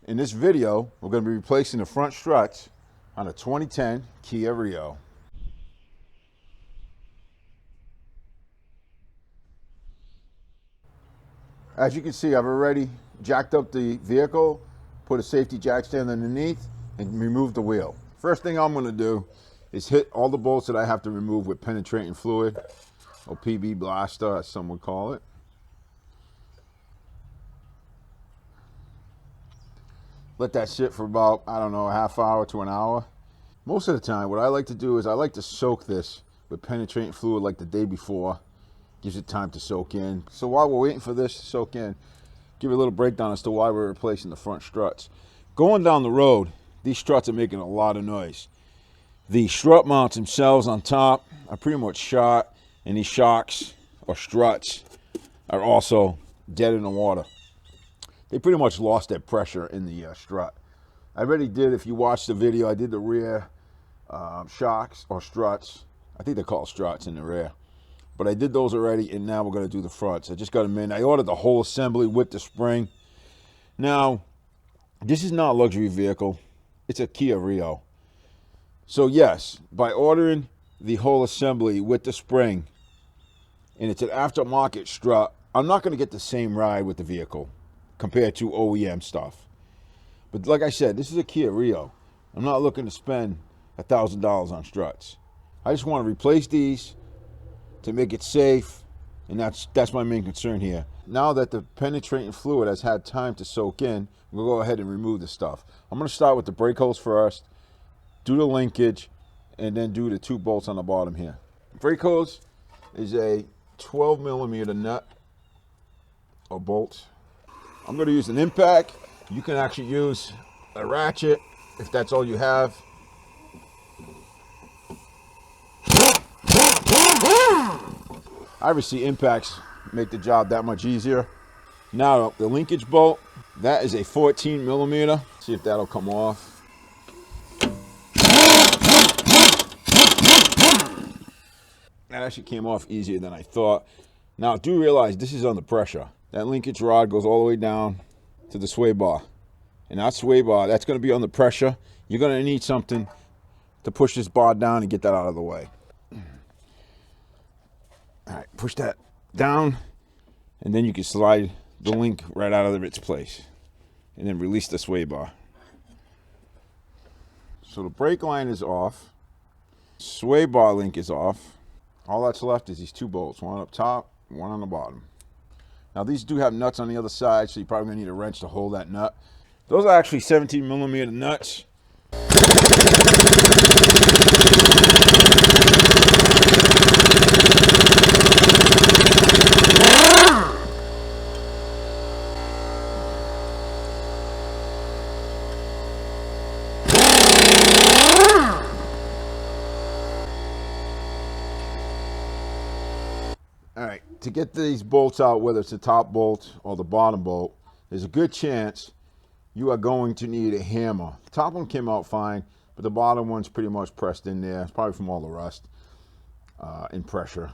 In this video, we're going to be replacing the front struts on a 2010 Kia Rio. As you can see, I've already jacked up the vehicle, put a safety jack stand underneath, and removed the wheel. First thing I'm going to do is hit all the bolts that I have to remove with penetrating fluid, or PB Blaster as some would call it. Let that sit for about, I don't know, a half hour to an hour. Most of the time, what I like to do is I like to soak this with penetrating fluid like the day before. Gives it time to soak in. So while we're waiting for this to soak in, give you a little breakdown as to why we're replacing the front struts. Going down the road, these struts are making a lot of noise. The strut mounts themselves on top are pretty much shot, and these shocks or struts are also dead in the water. They pretty much lost their pressure in the strut. I already did, if you watched the video, I did the rear shocks or struts. I think they're called struts in the rear. But I did those already, and now we're going to do the fronts. I just got them in. I ordered the whole assembly with the spring. Now, this is not a luxury vehicle. It's a Kia Rio. So yes, by ordering the whole assembly with the spring, and it's an aftermarket strut, I'm not going to get the same ride with the vehicle compared to OEM stuff. But like I said, this is a Kia Rio. I'm not looking to spend $1,000 on struts. I just want to replace these to make it safe, and that's my main concern here. Now that the penetrating fluid has had time to soak in, we'll go ahead and remove the stuff. I'm going to start with the brake hose first, do the linkage, and then do the 2 bolts on the bottom here. Brake hose is a 12 millimeter nut or bolt. I'm going to use an impact. You can actually use a ratchet if that's all you have. Obviously, impacts make the job that much easier. Now, the linkage bolt, that is a 14 millimeter. See if that'll come off. That actually came off easier than I thought. Now, do realize this is under pressure. That linkage rod goes all the way down to the sway bar. And that sway bar, that's going to be under pressure. You're going to need something to push this bar down and get that out of the way. All right, push that down, and then you can slide the link right out of its place. And then release the sway bar. So the brake line is off. Sway bar link is off. All that's left is these 2 bolts, one up top, one on the bottom. Now these do have nuts on the other side, so you're probably gonna need a wrench to hold that nut. Those are actually 17 millimeter nuts. All right, to get these bolts out, whether it's the top bolt or the bottom bolt, there's a good chance you are going to need a hammer. The top one came out fine, but the bottom one's pretty much pressed in there. It's probably from all the rust and pressure.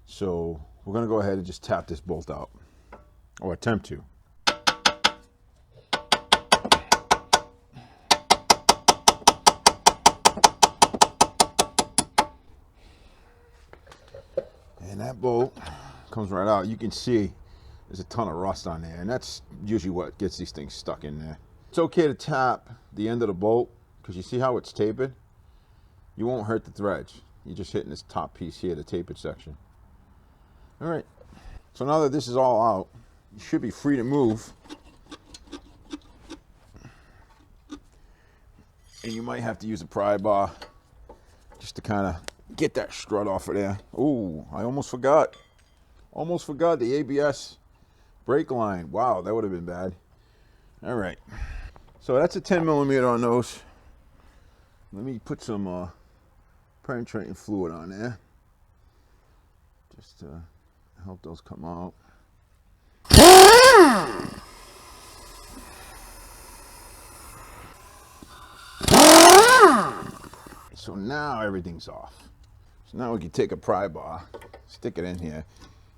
So we're gonna go ahead and just tap this bolt out, or attempt to. And that bolt comes right out. You can see there's a ton of rust on there, and that's usually what gets these things stuck in there. It's okay to tap the end of the bolt, because you see how it's tapered? You won't hurt the threads. You're just hitting this top piece here, the tapered section. All right, so now that this is all out, you should be free to move. And you might have to use a pry bar just to kind of get that strut off of there. Ooh, I almost forgot. Almost forgot the ABS brake line. Wow, that would have been bad. All right. So that's a 10 millimeter on those. Let me put some penetrating fluid on there, just to help those come out. So now everything's off. So now we can take a pry bar, stick it in here,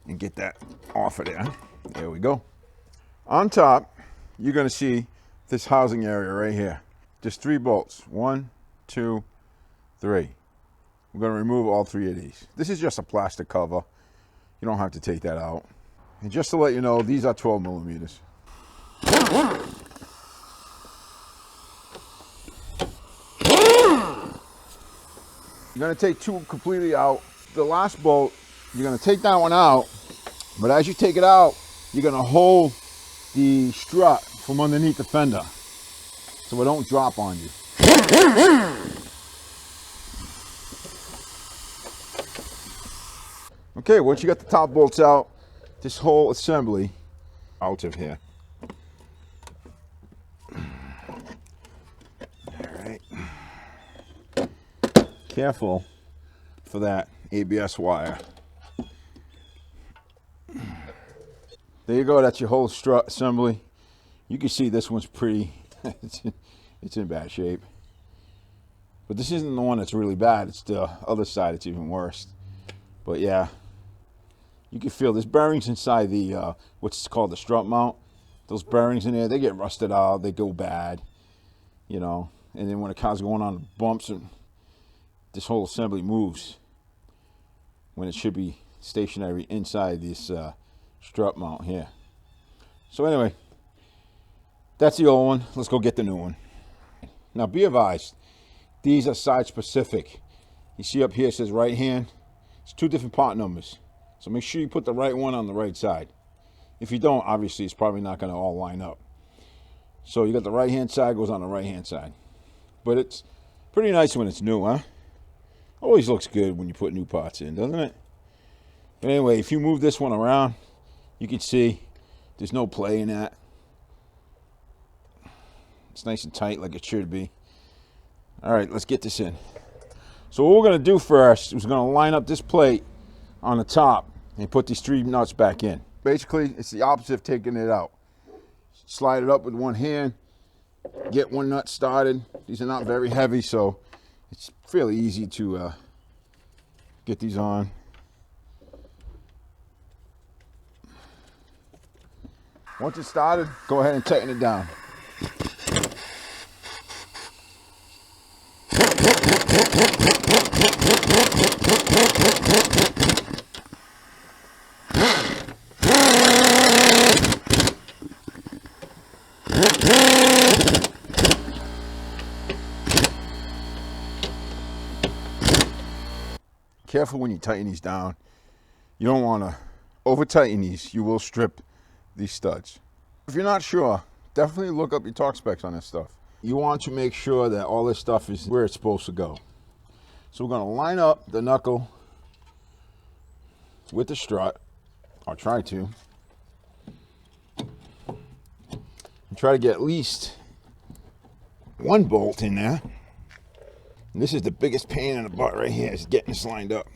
and get that off of there. There we go. On top, you're going to see this housing area right here. Just 3 bolts. 1, 2, 3. We're going to remove all 3 of these. This is just a plastic cover. You don't have to take that out. And just to let you know, these are 12 millimeters. You're going to take 2 completely out. The last bolt, you're going to take that one out, but as you take it out, you're going to hold the strut from underneath the fender so it don't drop on you. Okay, once you got the top bolts out, this whole assembly out of here. All right. Careful for that ABS wire. There you go, that's your whole strut assembly. You can see this one's pretty, it's in bad shape. But this isn't the one that's really bad, it's the other side that's even worse. But yeah, you can feel there's bearings inside the, what's called the strut mount. Those bearings in there, they get rusted out, they go bad, you know. And then when the car's going on bumps, and this whole assembly moves when it should be stationary inside this strut mount here. So anyway, that's the old one. Let's go get the new one. Now be advised, these are side specific. You see up here it says right hand. It's 2 different part numbers. So make sure you put the right one on the right side. If you don't, obviously it's probably not going to all line up. So you got the right hand side goes on the right hand side. But it's pretty nice when it's new, huh? Always looks good when you put new parts in, doesn't it? But anyway, if you move this one around, you can see there's no play in that. It's nice and tight like it should be. All right, let's get this in. So what we're going to do first is we're going to line up this plate on the top and put these 3 nuts back in. Basically, it's the opposite of taking it out. Slide it up with one hand, get one nut started. These are not very heavy, so it's fairly easy to get these on. Once it's started, go ahead and tighten it down. Careful when you tighten these down. You don't want to over tighten these. You will strip these studs. If you're not sure, definitely look up your torque specs on this stuff. You want to make sure that all this stuff is where it's supposed to go. So we're going to line up the knuckle with the strut. I'll try to. And try to get at least 1 bolt in there. And this is the biggest pain in the butt right here, is getting this lined up.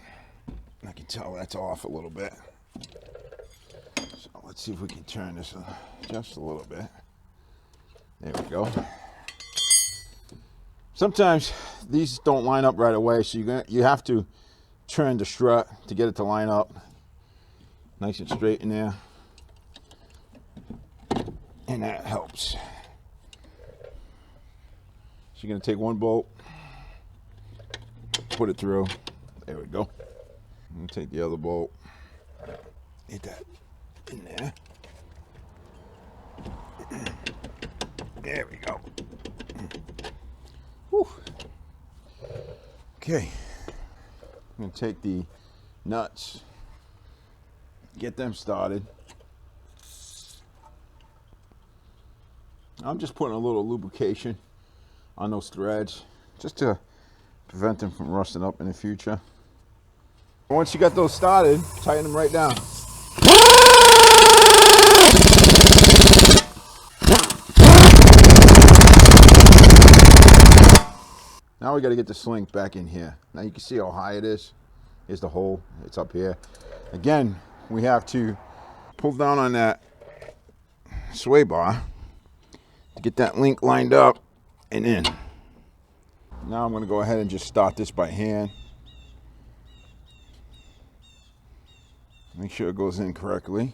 I can tell that's off a little bit. So let's see if we can turn this just a little bit. There we go. Sometimes these don't line up right away, so you have to turn the strut to get it to line up nice and straight in there. And that helps. So you're going to take 1 bolt, put it through. There we go. I'm going to take the other bolt, hit that in there. There we go. Whew. Okay. I'm going to take the nuts, get them started. I'm just putting a little lubrication on those threads just to prevent them from rusting up in the future. Once you got those started, tighten them right down. Now we got to get the sling back in here. Now you can see how high it is. Here's the hole. It's up here. Again, we have to pull down on that sway bar to get that link lined up and in. Now I'm going to go ahead and just start this by hand. Make sure it goes in correctly.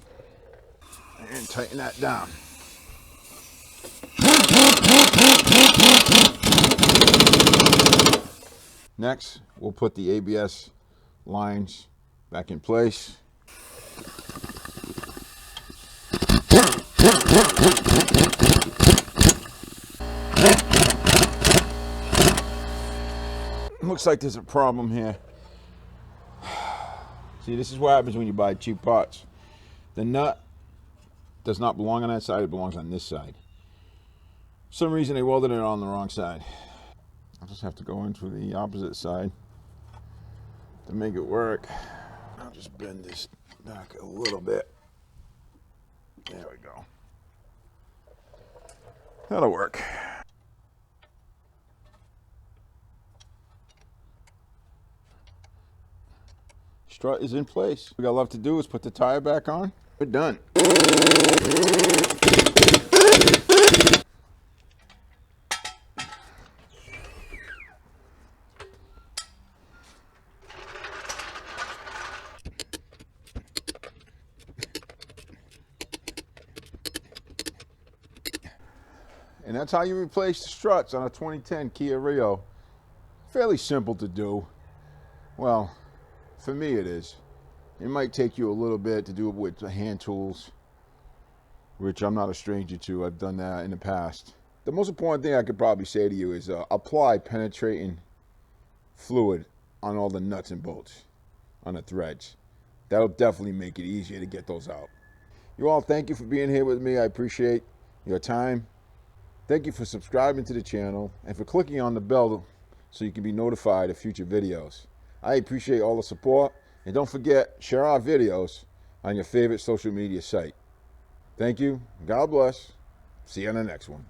And tighten that down. Next, we'll put the ABS lines back in place. Looks like there's a problem here. See, this is what happens when you buy cheap parts. The nut does not belong on that side, it belongs on this side. For some reason they welded it on the wrong side. I'll just have to go into the opposite side to make it work. I'll just bend this back a little bit. There we go. That'll work. Strut is in place. What we got left to do is put the tire back on. We're done. And that's how you replace the struts on a 2010 Kia Rio. Fairly simple to do. Well, for me it is. It might take you a little bit to do it with the hand tools, which I'm not a stranger to. I've done that in the past. The most important thing I could probably say to you is apply penetrating fluid on all the nuts and bolts, on the threads. That'll definitely make it easier to get those out. You all, thank you for being here with me. I appreciate your time. Thank you for subscribing to the channel and for clicking on the bell so you can be notified of future videos. I appreciate all the support, and don't forget, share our videos on your favorite social media site. Thank you. God bless. See you on the next one.